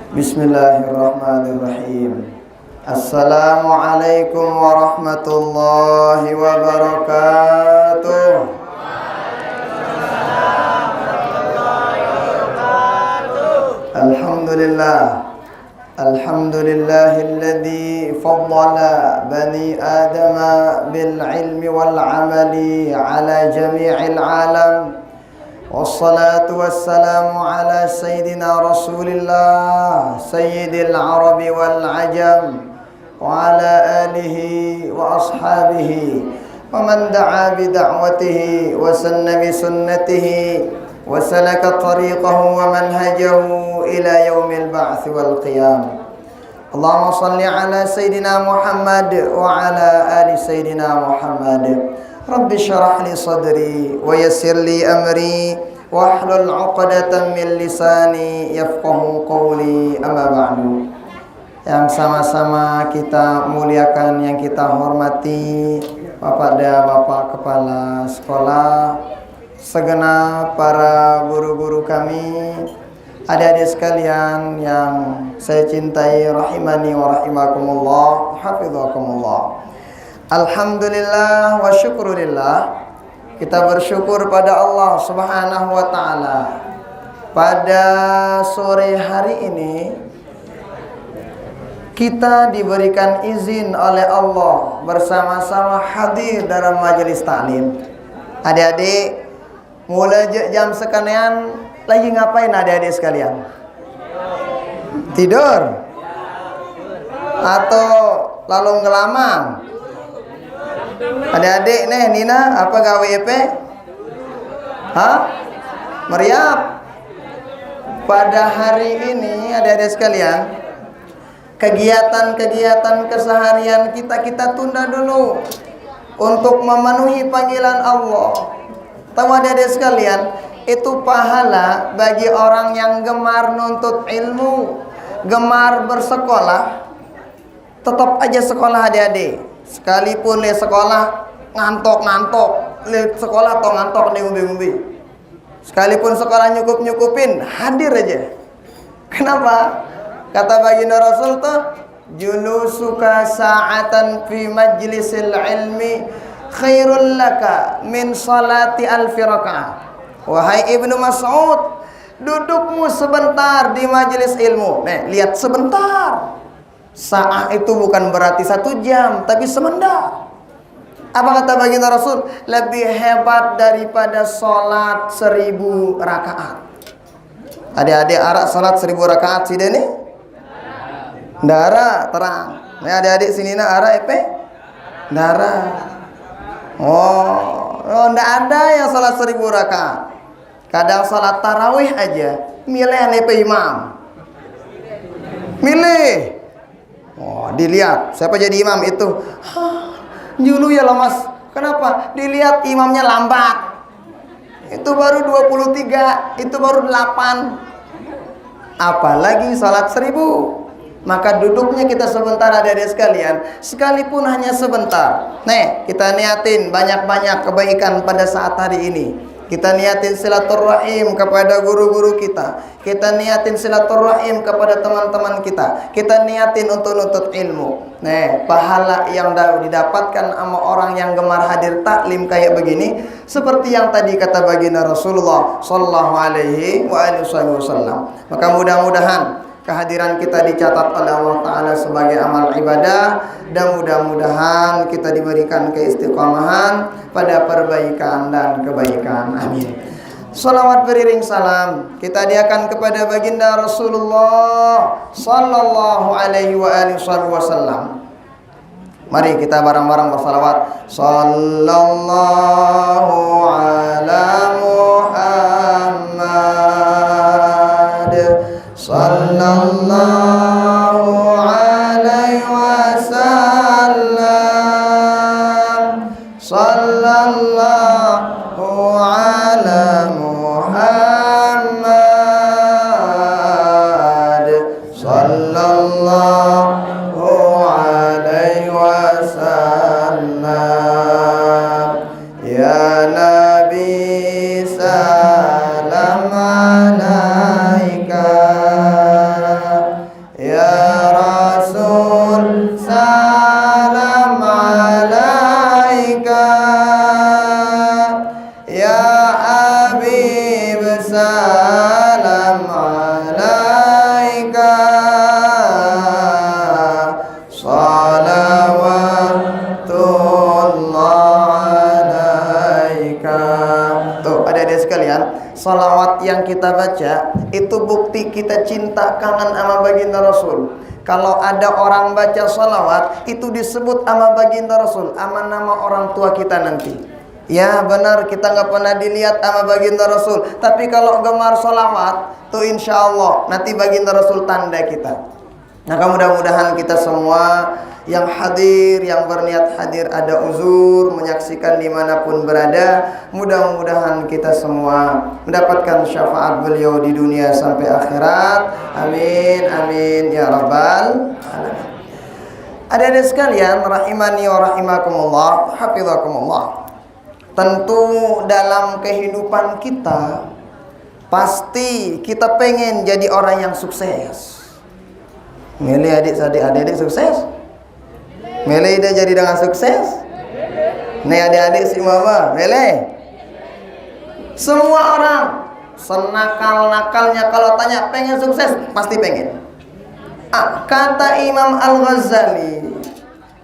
Bismillahirrahmanirrahim. Assalamualaikum warahmatullahi wabarakatuh. Alhamdulillah. Alhamdulillahilladzi faddala bani adama bil ilmi wal amali ala jami'il alam. Wassalatu wassalamu ala sayyidina Rasulillah sayyidil arabi wal ajam wa ala alihi wa ashabihi wa man da'a bi da'watihi wa sanna bi sunnatihi wa salaka tariqahu wa manhajahu ila yaumil ba'ts wal qiyam. Allahumma salli ala sayyidina Muhammad wa ala ali sayyidina Muhammad. Rabbi syarah li sadri wa yassir li amri wahlul 'uqdatam min lisani yafqahu qawli, amma ba'du. Yang sama-sama kita muliakan, yang kita hormati Bapak dan Bapak Kepala Sekolah, segenap para guru-guru kami, adik-adik sekalian yang saya cintai, rahimani wa rahimakumullah, hafizakumullah. Alhamdulillah wa syukurillah, kita bersyukur pada Allah Subhanahu wa ta'ala. Pada sore hari ini kita diberikan izin oleh Allah bersama-sama hadir dalam majelis taklim. Adik-adik, mulai jam sekian lagi ngapain adik-adik sekalian? Tidur? Atau lalu ngelamang? Adik-adik nih, Nina, apa gawe EP? Meriap. Pada hari ini adik-adik sekalian, kegiatan-kegiatan keseharian kita tunda dulu untuk memenuhi panggilan Allah. Tahu adik-adik sekalian, itu pahala bagi orang yang gemar nuntut ilmu, gemar bersekolah. Tetap aja sekolah adik-adik. Sekalipun le sekolah ngantok-ngantok, le sekolah atau ngantok nih ngumbi-ngumbi. Sekalipun sekolah nyukup-nyukupin, hadir aja. Kenapa? Kata baginda Rasul tuh, julusuka sa'atan fi majlisil ilmi khairul laka min salati alfi rakaat. Wahai Ibnu Mas'ud, dudukmu sebentar di majelis ilmu. Nih, lihat sebentar. Sa'ah itu bukan berarti 1 jam, tapi semenda. Apa kata baginda Rasul? Lebih hebat daripada sholat 1000 rakaat. Adik-adik arak sholat 1000 rakaat sih deh nih? Dara, terang. Nih adik-adik sini na arak epe? Dara. Oh, ndak ada yang sholat 1000 rakaat. Kadang sholat tarawih aja milih nepe imam. Milih. Oh, dilihat siapa jadi imam itu. Dulu ya lemas. Kenapa? Dilihat imamnya lambat. Itu baru 23, itu baru 8. Apalagi salat 1000. Maka duduknya kita sebentar adik-adik sekalian, sekalipun hanya sebentar. Nih, kita niatin banyak-banyak kebaikan pada saat hari ini. Kita niatin silaturahim kepada guru-guru kita. Kita niatin silaturahim kepada teman-teman kita. Kita niatin untuk nuntut ilmu. Nih, pahala yang didapatkan sama orang yang gemar hadir taklim kayak begini, seperti yang tadi kata baginda Rasulullah sallallahu alaihi wasallam. Maka mudah-mudahan kehadiran kita dicatat oleh Allah Ta'ala sebagai amal ibadah, dan mudah-mudahan kita diberikan keistiqomahan pada perbaikan dan kebaikan. Amin. Salawat beriring salam kita hadiahkan kepada baginda Rasulullah sallallahu alaihi wasallam. Mari kita bareng-bareng bersalawat. Sallallahu ala Muhammad, sallallahu alaihi wasallam, sallallahu ala Muhammad, sallallahu alaihi wasallam. Ya Nabi salam salam alaika salawatullah alaika. Tuh adik-adik sekalian, salawat yang kita baca itu bukti kita cinta kangen sama baginda Rasul. Kalau ada orang baca salawat, itu disebut sama baginda Rasul, sama nama orang tua kita nanti. Ya benar, kita nggak pernah dilihat sama baginda Rasul. Tapi kalau gemar salawat, tuh insya Allah nanti baginda Rasul tanda kita. Nah, mudah-mudahan kita semua yang hadir, yang berniat hadir ada uzur, menyaksikan dimanapun berada, mudah-mudahan kita semua mendapatkan syafaat beliau di dunia sampai akhirat. Amin, amin ya rabbal alamin. Adik-adik sekalian, rahimani wa rahimakumullah, hafizakumullah. Tentu dalam kehidupan kita pasti kita pengen jadi orang yang sukses. Milih adik-adik sukses. Milih dia jadi dengan sukses. Nih adik-adik si mama, milih. Semua orang senakal-nakalnya kalau tanya pengen sukses, pasti pengen. Kata Imam Al-Ghazali,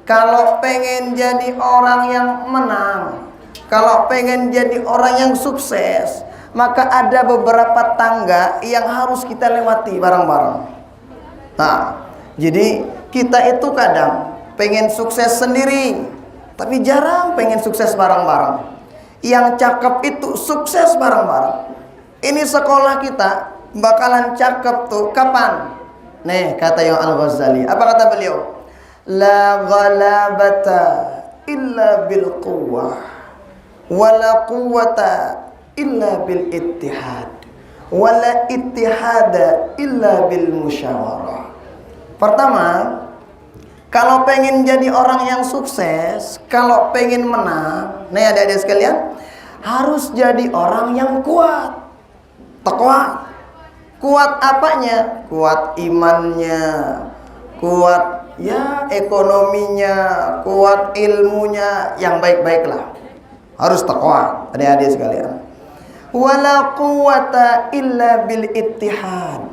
kalau pengen jadi orang yang menang, kalau pengen jadi orang yang sukses, maka ada beberapa tangga yang harus kita lewati bareng-bareng. Nah, jadi kita itu kadang pengen sukses sendiri, tapi jarang pengen sukses bareng-bareng. Yang cakep itu sukses bareng-bareng. Ini sekolah kita bakalan cakep tuh kapan? Nih kata yang Al-Ghazali, apa kata beliau? La ghalabata illa bil quwwah, wala quwwata illa bil ittihad, wala ittihada illa bil musyawarah. Pertama, kalau pengen jadi orang yang sukses, kalau pengen menang, nih adik-adik sekalian, harus jadi orang yang kuat. Kuat. Kuat apanya? Kuat imannya, kuat ya ekonominya, kuat ilmunya, yang baik-baiklah. Harus takwa, adik-adik sekalian. Wala quwwata illa bil ittihad.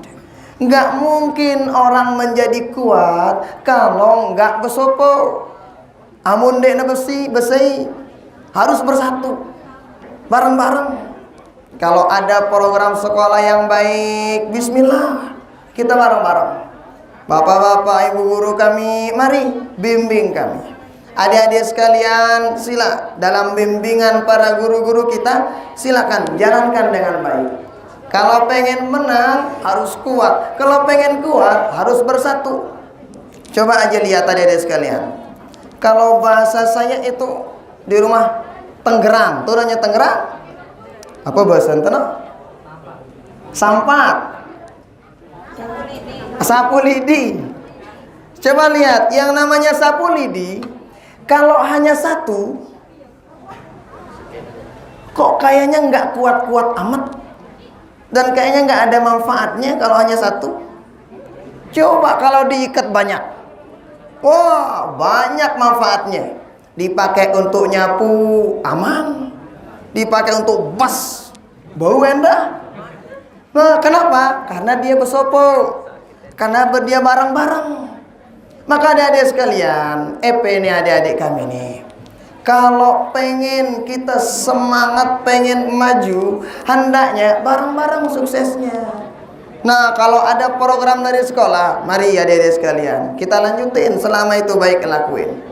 Enggak mungkin orang menjadi kuat kalau enggak besopo. Amun dekna besi, harus bersatu. Bareng-bareng. Kalau ada program sekolah yang baik, bismillah, kita bareng-bareng. Bapak-bapak, ibu guru kami, mari bimbing kami. Adik-adik sekalian, sila dalam bimbingan para guru-guru kita, silakan jalankan dengan baik. Kalau pengen menang harus kuat, kalau pengen kuat harus bersatu. Coba aja lihat adik-adik sekalian. Kalau bahasa saya itu di rumah Tenggerang, turunnya Tenggerang. Apa bahasa Tenggerang? Sampat. Sapu lidi. Coba lihat yang namanya sapu lidi, kalau hanya satu, kok kayaknya nggak kuat-kuat amat, dan kayaknya nggak ada manfaatnya kalau hanya satu. Coba kalau diikat banyak, wah banyak manfaatnya. Dipakai untuk nyapu aman, dipakai untuk bas bau endah. Nah kenapa? Karena dia bersopo, karena dia bareng-bareng. Maka adik-adik sekalian, ini adik-adik kami nih, kalau pengen kita semangat, pengen maju, hendaknya bareng-bareng suksesnya. Nah kalau ada program dari sekolah, mari adik-adik sekalian, kita lanjutin selama itu baik lakuin.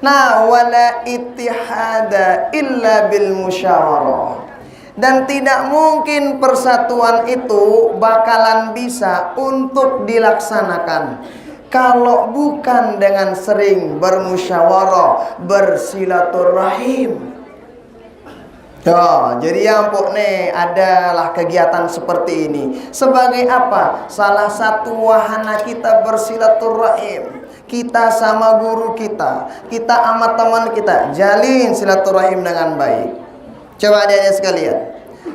Nah wala ittihada illa bil musyawarah. Dan tidak mungkin persatuan itu bakalan bisa untuk dilaksanakan kalau bukan dengan sering bermusyawarah, bersilaturahim. Ya, jadi ya empuk nih, adalah kegiatan seperti ini. Sebagai apa? Salah satu wahana kita bersilaturahim. Kita sama guru kita sama teman kita, jalin silaturahim dengan baik. Coba adik-adik sekalian,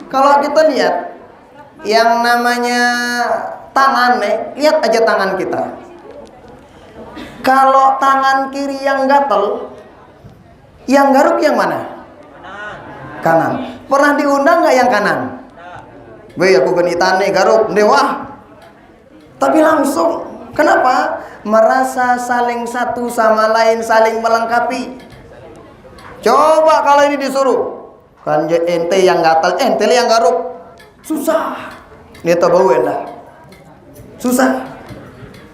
kalau kita lihat yang namanya tangan nih, lihat aja tangan kita. Kalau tangan kiri yang gatel, yang garuk yang mana? Kanan. Pernah diundang nggak yang kanan? Weh aku genitane garuk dewa. Tapi langsung. Kenapa? Merasa saling satu sama lain, saling melengkapi. Coba kalau ini disuruh, kan ente yang gatal, ente yang garuk, susah. Dia tahu bau lah, susah.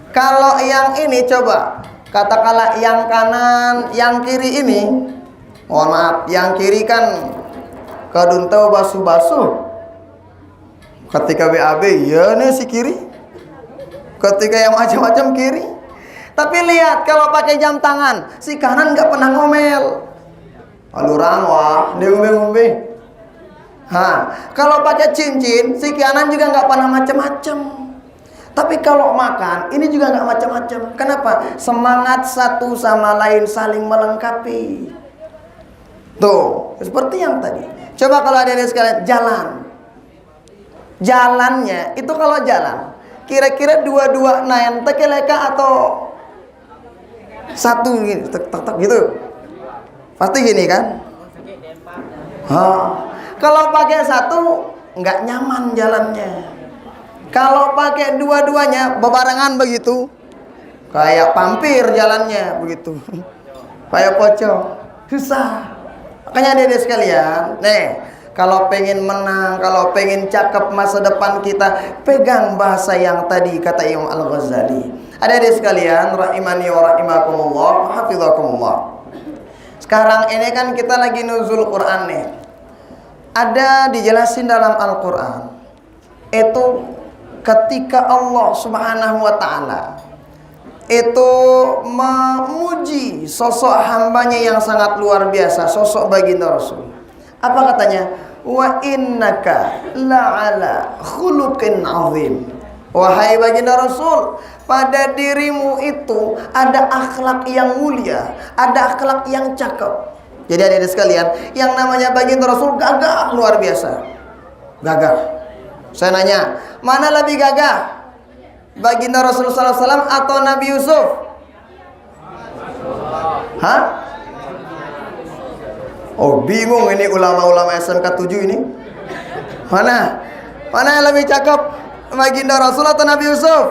Kalau yang ini coba, katakanlah yang kanan, yang kiri ini, mohon maaf, yang kiri kan kadun tahu basuh-basuh. Ketika BAB, ya nih si kiri. Ketika yang macam-macam kiri. Tapi lihat kalau pakai jam tangan, si kanan nggak pernah ngomel. Alurang wah, dia ngombe-ngombe. Kalau pakai cincin, si kanan juga nggak pernah macam-macam. Tapi kalau makan, ini juga nggak macam-macam. Kenapa? Semangat satu sama lain saling melengkapi. Tuh, seperti yang tadi. Coba kalau ada sekalian jalan. Jalannya itu kalau jalan, kira-kira dua-dua naik tekeleka atau satu gini, tek gitu. Pasti gini kan? Kalau pakai satu nggak nyaman jalannya. Kalau pakai dua-duanya bebarengan begitu, kayak pampir jalannya begitu. Kayak pocong, susah. Makanya adik-adik sekalian, kalau pengen menang, kalau pengen cakep masa depan kita, pegang bahasa yang tadi kata Imam Al-Ghazali. Adik-adik sekalian, rahimani wa rahimakumullah, hafizakumullah. Sekarang ini kan kita lagi nuzul Quran nih. Ada dijelasin dalam Al-Quran, itu ketika Allah Subhanahu wa ta'ala itu memuji sosok hambanya yang sangat luar biasa, sosok baginda Rasul. Apa katanya? Wa innaka la'ala khuluqin azim. Wahai baginda Rasul, pada dirimu itu ada akhlak yang mulia, ada akhlak yang cakep. Jadi adik-adik sekalian, yang namanya baginda Rasul gagah luar biasa. Gagah. Saya nanya, mana lebih gagah? Baginda Rasul SAW atau Nabi Yusuf? Oh bingung ini ulama-ulama SMK 7 ini. Mana yang lebih cakep? Baginda Rasul atau Nabi Yusuf?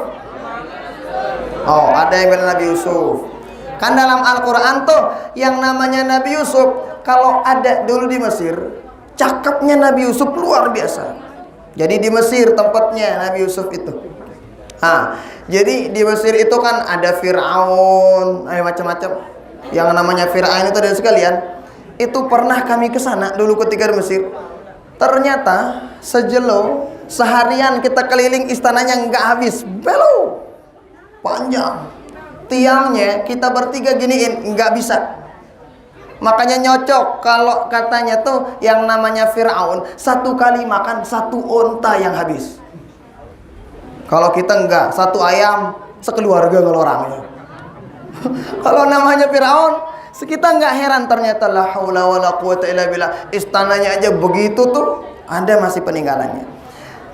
Oh ada yang bilang Nabi Yusuf. Kan dalam Al-Quran tuh yang namanya Nabi Yusuf, kalau ada dulu di Mesir, cakepnya Nabi Yusuf luar biasa. Jadi di Mesir tempatnya Nabi Yusuf itu. Jadi di Mesir itu kan ada Fir'aun, macam-macam. Yang namanya Fir'aun itu ada sekalian. Itu pernah kami ke sana dulu ketika di Mesir. Ternyata seharian kita keliling istananya nggak habis. Belo panjang. Tiangnya kita bertiga giniin nggak bisa. Makanya nyocok kalau katanya tuh yang namanya Fir'aun satu kali makan satu onta yang habis. Kalau kita enggak, satu ayam sekeluarga ngelorangnya. Kalau namanya Fir'aun, kita enggak heran ternyata la haula wala quwata illa billah. Istananya aja begitu tuh, ada masih peninggalannya.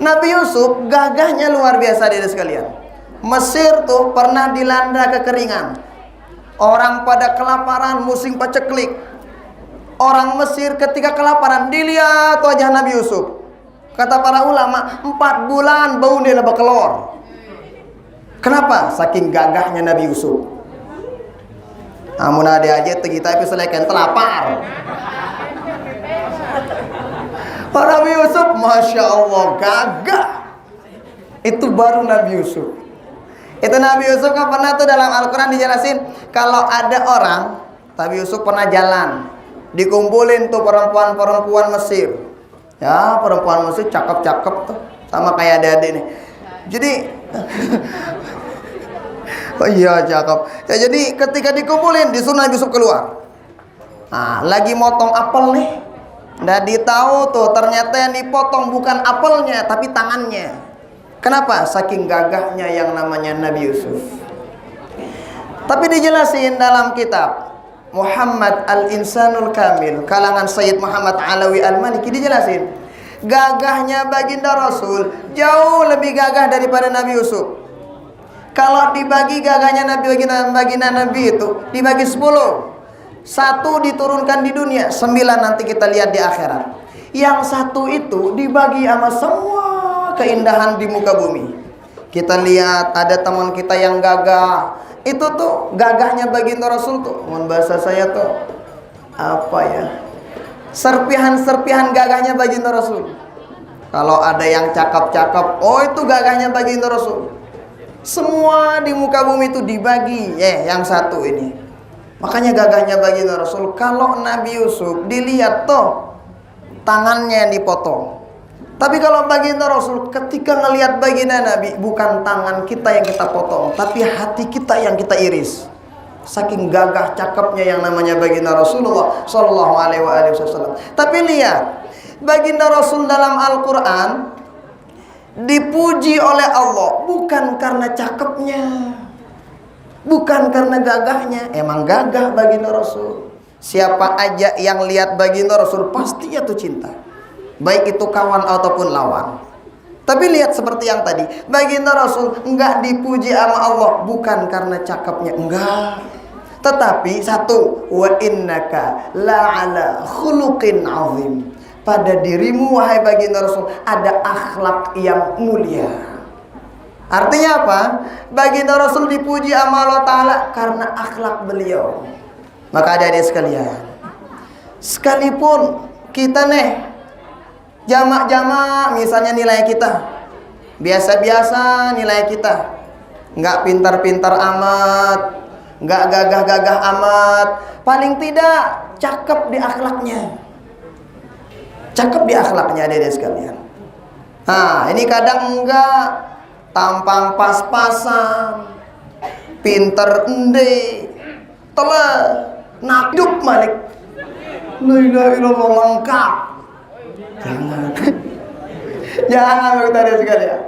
Nabi Yusuf gagahnya luar biasa dari sekalian. Mesir tuh pernah dilanda kekeringan. Orang pada kelaparan, musim paceklik. Orang Mesir ketika kelaparan, dilihat wajah Nabi Yusuf. Kata para ulama, 4 bulan bau dia lebah kelor. Kenapa? Saking gagahnya Nabi Yusuf. Amun ada aja kita tapi selekan telapar. Nabi Yusuf, Masya Allah, gagah. Itu baru Nabi Yusuf. Itu Nabi Yusuf kan pernah tuh dalam Al-Quran dijelasin, kalau ada orang, Nabi Yusuf pernah jalan, dikumpulin tuh perempuan-perempuan Mesir. Ya, perempuan Mesir cakep-cakep tuh, sama kayak adik-adik nih. Jadi, oh iya cakep. Ya, jadi ketika dikumpulin, disuruh Nabi Yusuf keluar. Lagi motong apel nih. Nggak ditahu tuh, ternyata yang dipotong bukan apelnya, tapi tangannya. Kenapa? Saking gagahnya yang namanya Nabi Yusuf. Tapi dijelasin dalam kitab Muhammad Al-Insanul Kamil, kalangan Sayyid Muhammad Alawi Al-Maliki, dijelasin gagahnya baginda Rasul jauh lebih gagah daripada Nabi Yusuf. Kalau dibagi gagahnya baginda Nabi itu dibagi 10, 1 diturunkan di dunia, 9 nanti kita lihat di akhirat. Yang 1 itu dibagi sama semua keindahan di muka bumi. Kita lihat ada teman kita yang gagah. Itu tuh gagahnya baginda Rasul tuh. Mohon bahasa saya tuh apa ya? Serpihan-serpihan gagahnya baginda Rasul. Kalau ada yang cakep-cakep, oh itu gagahnya baginda Rasul. Semua di muka bumi itu dibagi. Yang satu ini. Makanya gagahnya baginda Rasul. Kalau Nabi Yusuf dilihat tuh tangannya yang dipotong. Tapi kalau baginda Rasul ketika ngelihat baginda Nabi, bukan tangan kita yang kita potong, tapi hati kita yang kita iris. Saking gagah cakepnya yang namanya baginda Rasulullah Shallallahu Alaihi Wasallam. Tapi lihat, baginda Rasul dalam Al-Quran dipuji oleh Allah bukan karena cakepnya, bukan karena gagahnya. Emang gagah baginda Rasul. Siapa aja yang lihat baginda Rasul pasti jatuh cinta, baik itu kawan ataupun lawan. Tapi lihat seperti yang tadi, baginda Rasul enggak dipuji sama Allah bukan karena cakepnya, enggak. Tetapi satu, wa innaka la'ala khuluqin azim. Pada dirimu wahai baginda Rasul ada akhlak yang mulia. Artinya apa? Baginda Rasul dipuji sama Allah Ta'ala karena akhlak beliau. Maka adik-adik sekalian, sekalipun kita nih jamak-jamak misalnya nilai kita biasa-biasa, nilai kita nggak pintar-pintar amat, nggak gagah-gagah amat, paling tidak cakep di akhlaknya. Cakep di akhlaknya adik-adik sekalian. Nah, ini kadang enggak, tampang pas-pasan, pinter ende, telah nakduk malik, la ilaha illallah lengkap. Jangan adik-adik sekalian.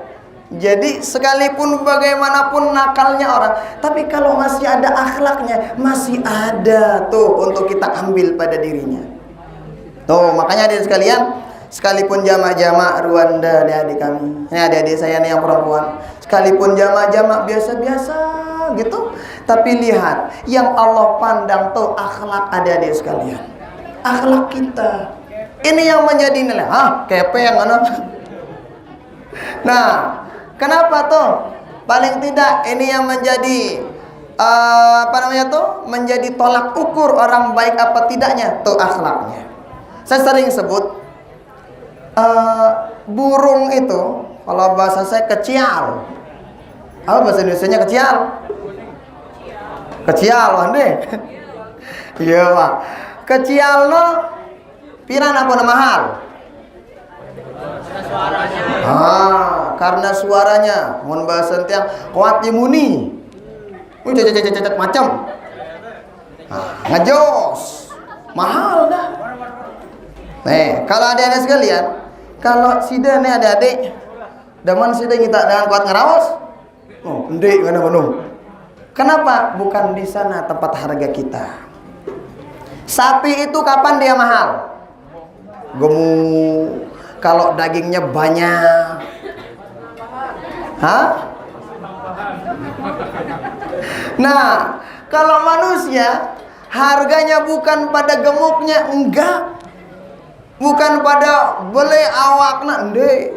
Jadi sekalipun bagaimanapun nakalnya orang, tapi kalau masih ada akhlaknya, masih ada tuh untuk kita ambil pada dirinya. Tuh, makanya adik sekalian, sekalipun jamaah-jamaah Rwanda adik-adik kami, ini adik-adik saya nih yang perempuan, sekalipun jamaah-jamaah biasa-biasa gitu, tapi lihat yang Allah pandang tuh akhlak adik-adik sekalian, akhlak kita. Ini yang menjadi nilai. Kepe yang mana? Nah, kenapa tuh? Paling tidak ini yang menjadi menjadi tolak ukur orang baik apa tidaknya tuh akhlaknya. Saya sering sebut burung itu, kalau bahasa saya kecial. Apa bahasa Indonesianya kecial? Kecial, Wande. Iya, Pak. Kecial lo piran apa mahal? Karena suaranya, mohon bahasa tiang kuat dimuni. Cacat macam. Ngejos. Mahal dah. Nih, kalau adik-adik sekalian, kalau sida nih adik-adik, daman sida kita dengan kuat ngerawas. Oh, ndek mana. Kenapa? Bukan di sana tempat harga kita. Sapi itu kapan dia mahal? Gemuk. Kalau dagingnya banyak. Nah, kalau manusia harganya bukan pada gemuknya, enggak. Bukan pada beli awakna, ndek.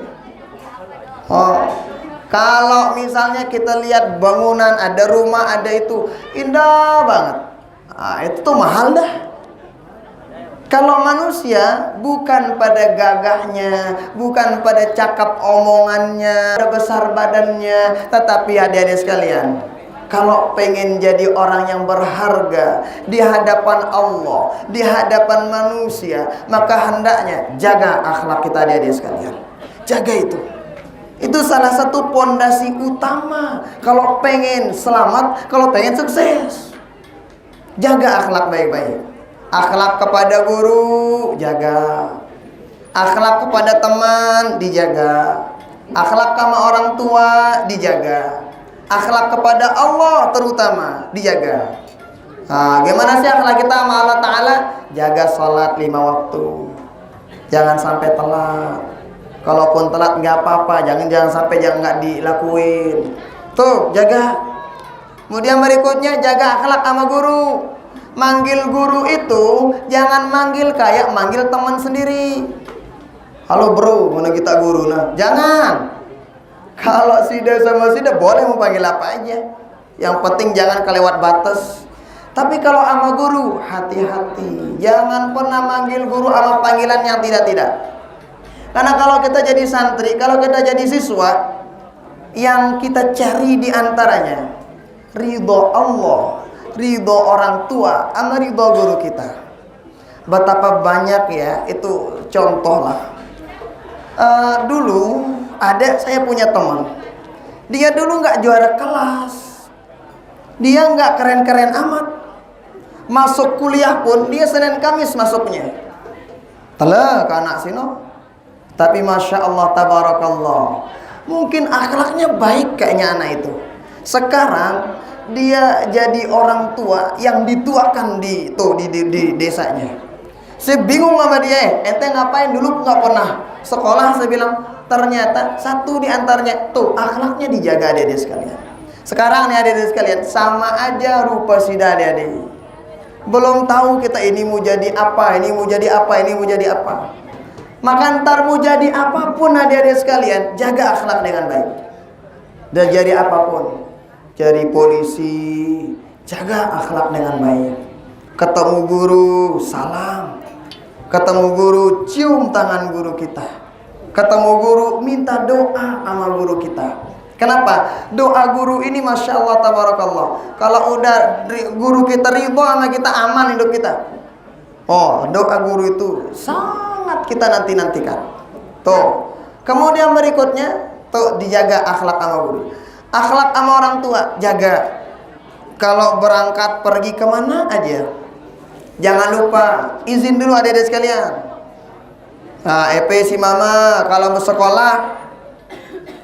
Kalau misalnya kita lihat bangunan, ada rumah, ada itu, indah banget. Itu tuh mahal dah. Kalau manusia bukan pada gagahnya, bukan pada cakap omongannya, pada besar badannya, tetapi adik-adik sekalian, kalau pengen jadi orang yang berharga di hadapan Allah, di hadapan manusia, maka hendaknya jaga akhlak kita adik-adik sekalian. Jaga itu. Itu salah satu pondasi utama kalau pengen selamat, kalau pengen sukses. Jaga akhlak baik-baik. Akhlak kepada guru, jaga. Akhlak kepada teman, dijaga. Akhlak sama orang tua, dijaga. Akhlak kepada Allah terutama, dijaga. Gimana sih akhlak kita sama Allah Ta'ala? Jaga sholat 5 waktu. Jangan sampai telat. Kalaupun telat nggak apa-apa, jangan sampai nggak dilakuin. Tuh, jaga. Kemudian berikutnya jaga akhlak sama guru. Manggil guru itu jangan manggil kayak manggil teman sendiri. Halo bro, mana kita guru? Nah, jangan. Kalau sida sama sida boleh mau panggil apa aja, yang penting jangan kelewat batas. Tapi kalau sama guru, hati-hati, jangan pernah manggil guru sama panggilan yang tidak-tidak. Karena kalau kita jadi santri, kalau kita jadi siswa, yang kita cari di antaranya ridho Allah, ridho orang tua, sama ridho guru kita. Betapa banyak ya, itu contoh lah. Dulu ada, saya punya teman, dia dulu nggak juara kelas, dia nggak keren-keren amat. Masuk kuliah pun dia Senin Kamis masuknya. Telah ke anak sino. Tapi Masya Allah tabarakallah, mungkin akhlaknya baik kayaknya anak itu. Sekarang dia jadi orang tua yang dituakan di desanya. Saya bingung sama dia, ente ngapain dulu nggak pernah sekolah? Saya bilang, ternyata satu di antaranya tuh akhlaknya dijaga adik-adik sekalian. Sekarang nih adik-adik sekalian, sama aja rupa sida adik-adik. Belum tahu kita ini mau jadi apa, ini mau jadi apa, ini mau jadi apa. Maka ntar mau jadi apapun adik-adik sekalian, jaga akhlak dengan baik. Dan jadi apapun, jadi polisi, jaga akhlak dengan baik. Ketemu guru, salam. Ketemu guru, cium tangan guru kita. Ketemu guru, minta doa sama guru kita. Kenapa? Doa guru ini Masya Allah tabarakallah, kalau udah guru kita ridho sama kita, aman hidup kita. Oh, doa guru itu sangat kita nanti-nantikan. Tuh. Kemudian berikutnya, tuh dijaga akhlak sama guru. Akhlak sama orang tua, jaga. Kalau berangkat pergi kemana aja, jangan lupa izin dulu adik-adik sekalian. Nah, si mama kalau mau sekolah,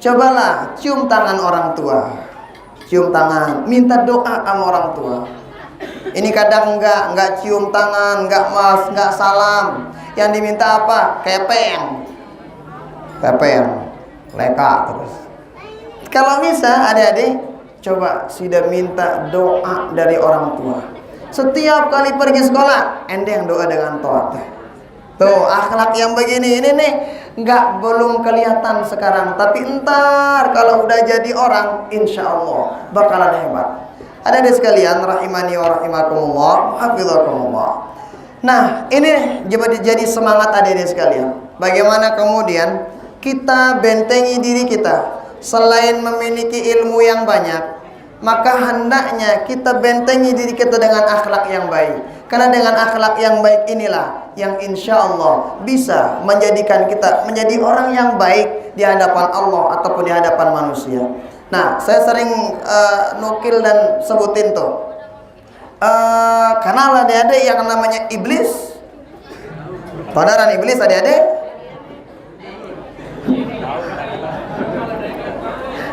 cobalah cium tangan orang tua. Cium tangan, minta doa sama orang tua. Ini kadang enggak cium tangan, enggak mas, enggak salam. Yang diminta apa? Kepeng. Leka terus. Kalau bisa adik-adik, coba sudah minta doa dari orang tua. Setiap kali pergi sekolah, ending doa dengan toat. Tuh, akhlak yang begini ini nih belum kelihatan sekarang, tapi entar kalau udah jadi orang, insya Allah bakalan hebat. Adik-adik sekalian, rahimani wa rahimakumullah, hafizakumullah. Nah, ini jadi semangat adik-adik sekalian. Bagaimana kemudian kita bentengi diri kita, selain memiliki ilmu yang banyak, maka hendaknya kita bentengi diri kita dengan akhlak yang baik. Karena dengan akhlak yang baik inilah yang insya Allah bisa menjadikan kita menjadi orang yang baik di hadapan Allah ataupun di hadapan manusia. Nah, saya sering nukil dan sebutin tuh, karena adik-adik yang namanya iblis. Saudaraan iblis adik-adik.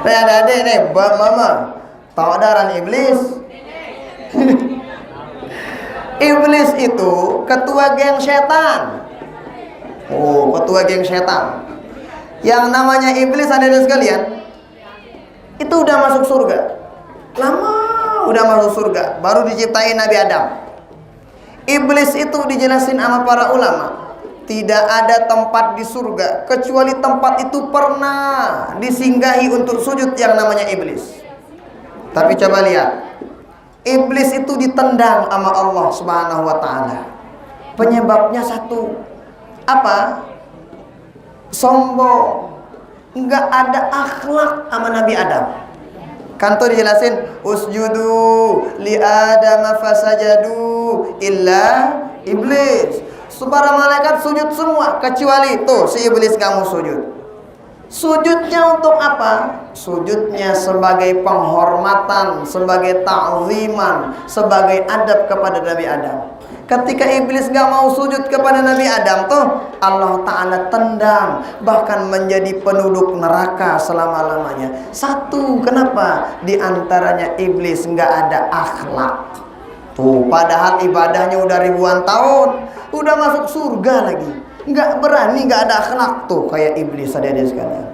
Nih adik-adik nih, mama, saudaraan iblis. Iblis itu ketua geng setan. Oh, ketua geng setan. Yang namanya iblis adik-adik sekalian, itu udah masuk surga. Lama udah masuk surga, baru diciptain Nabi Adam. Iblis itu dijelasin sama para ulama, tidak ada tempat di surga kecuali tempat itu pernah disinggahi untuk sujud yang namanya iblis. Tapi coba lihat, iblis itu ditendang sama Allah Subhanahu wa taala. Penyebabnya satu. Apa? Sombong. Enggak ada akhlak sama Nabi Adam. Kan tuh dijelasin, usjudu li Adam fasajadu illa iblis. Para malaikat sujud semua kecuali tuh si iblis kamu sujud. Sujudnya untuk apa? Sujudnya sebagai penghormatan, sebagai ta'ziman, sebagai adab kepada Nabi Adam. Ketika iblis gak mau sujud kepada Nabi Adam tuh, Allah Ta'ala tendang, bahkan menjadi penduduk neraka selama-lamanya. Satu, kenapa? Di antaranya iblis gak ada akhlak. Tuh, padahal ibadahnya udah ribuan tahun, udah masuk surga lagi, nggak berani, nggak ada akhlak. Tuh kayak iblis adik-adik sekalian.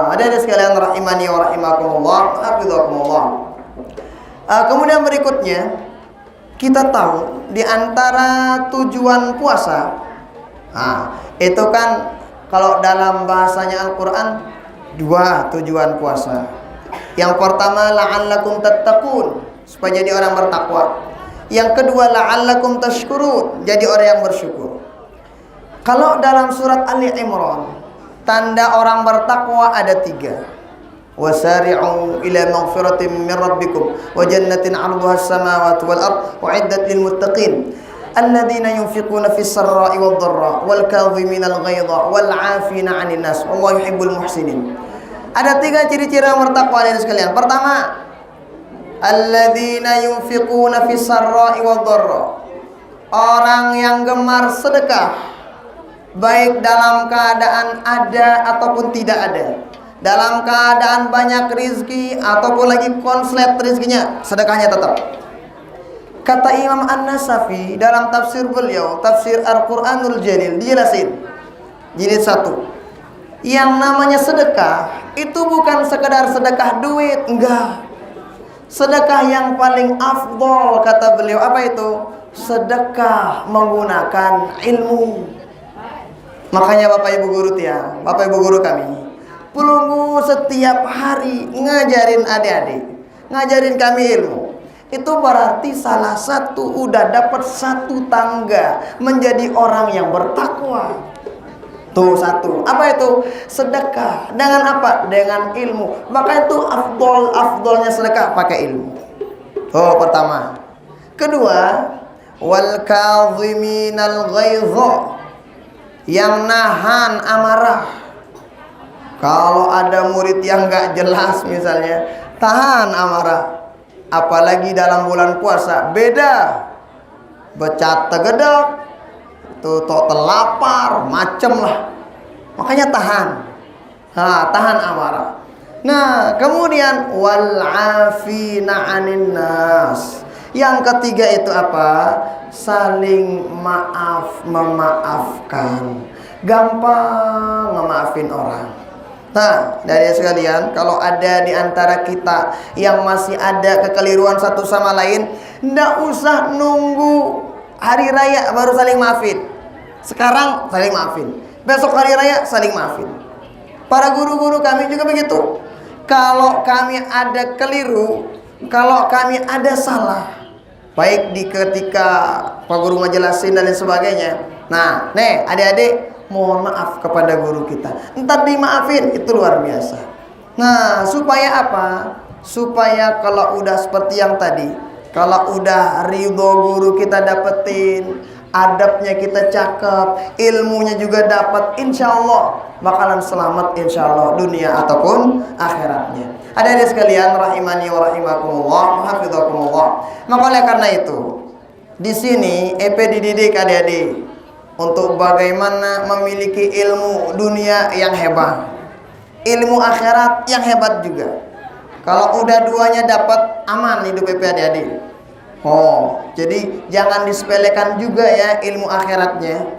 Adik-adik sekalian rahimani wa rahimakumullah, hafizakumullah. Kemudian berikutnya, kita tahu di antara tujuan puasa, itu kan kalau dalam bahasanya Al-Quran, Dua tujuan puasa. Yang pertama la'allakum tattaqun, supaya jadi orang bertakwa. Yang kedua la'allakum tashkurun, jadi orang yang bersyukur. Kalau dalam surat Ali Imran, tanda orang bertakwa ada 3. Wasari'u ila maghfiratin min rabbikum wa jannatin 'arduha as-samawati wal ard u'iddat lil muttaqin alladzina yunfiquna fis sarra'i wad dharra wal kadhimina al ghaidha wal 'afina 'anil nas wallahu yuhibbul muhsinin. Ada 3 ciri-ciri orang bertakwa dari sekalian. Pertama, alladzina yunfiquna fis sarra'i wad dharra, orang yang gemar sedekah baik dalam keadaan ada ataupun tidak ada, dalam keadaan banyak rizki ataupun lagi konslet rizkinya, sedekahnya tetap. Kata Imam An-Nasafi dalam tafsir beliau, tafsir Al-Quranul Jalil, dijelasin jilid 1, yang namanya sedekah itu bukan sekedar sedekah duit, enggak. Sedekah yang paling afdol kata beliau apa itu? Sedekah menggunakan ilmu. Makanya Bapak Ibu guru tiang, Bapak Ibu guru kami perlu setiap hari ngajarin adik-adik, ngajarin kami ilmu. Itu berarti salah satu udah dapat satu tangga menjadi orang yang bertakwa. Tuh satu. Apa itu? Sedekah. Dengan apa? Dengan ilmu. Maka itu afdolnya sedekah pakai ilmu. Oh, pertama. Kedua, wal kadhiminal ghaidha, yang nahan amarah. Kalau ada murid yang gak jelas misalnya, tahan amarah. Apalagi dalam bulan puasa, beda. Becat tegedek, tuh telapar, macem lah. Makanya tahan. Tahan amarah. Nah, kemudian wal afina 'anin nas. Yang ketiga itu apa? Saling maaf, memaafkan. Gampang ngemaafin orang. Nah, dari sekalian, kalau ada di antara kita yang masih ada kekeliruan satu sama lain, ndak usah nunggu hari raya baru saling maafin. Sekarang saling maafin, besok hari raya saling maafin. Para guru-guru kami juga begitu. Kalau kami ada keliru, kalau kami ada salah, baik di ketika Pak Guru ngejelasin dan lain sebagainya. Nah, nih adik-adik, mohon maaf kepada guru kita, entar dimaafin, itu luar biasa. Nah, supaya apa? Supaya kalau udah seperti yang tadi, kalau udah ridho guru kita dapetin, adabnya kita cakep, ilmunya juga dapat, insya Allah bakalan selamat, insya Allah dunia ataupun akhiratnya. Hadirin sekalian rahimani wa rahimakumullah, hafizakumullah. Maka oleh karena itu, di sini EP dididik adik-adik untuk bagaimana memiliki ilmu dunia yang hebat, ilmu akhirat yang hebat juga. Kalau udah duanya dapat, aman hidup EP adik-adik. Oh, jadi jangan disepelekan juga ya ilmu akhiratnya.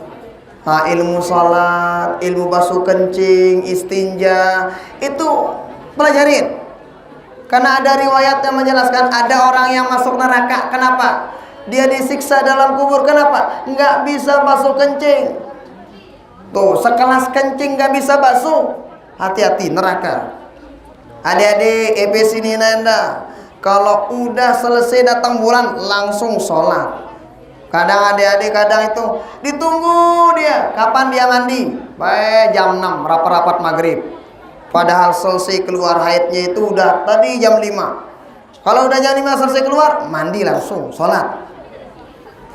Ilmu salat, ilmu basuh kencing, istinja, itu pelajarin. Karena ada riwayat yang menjelaskan ada orang yang masuk neraka. Kenapa? Dia disiksa dalam kubur. Kenapa? Nggak bisa basuh kencing. Tuh, sekelas kencing nggak bisa basuh. Hati-hati, neraka. Adik-adik, EP sini nanda, kalau udah selesai datang bulan langsung sholat. Kadang adik-adik kadang itu ditunggu dia, kapan dia mandi? Baik jam 6 rapat-rapat maghrib. Padahal selesai keluar haidnya itu udah tadi jam 5. Kalau udah jam 5 selesai keluar, mandi langsung sholat.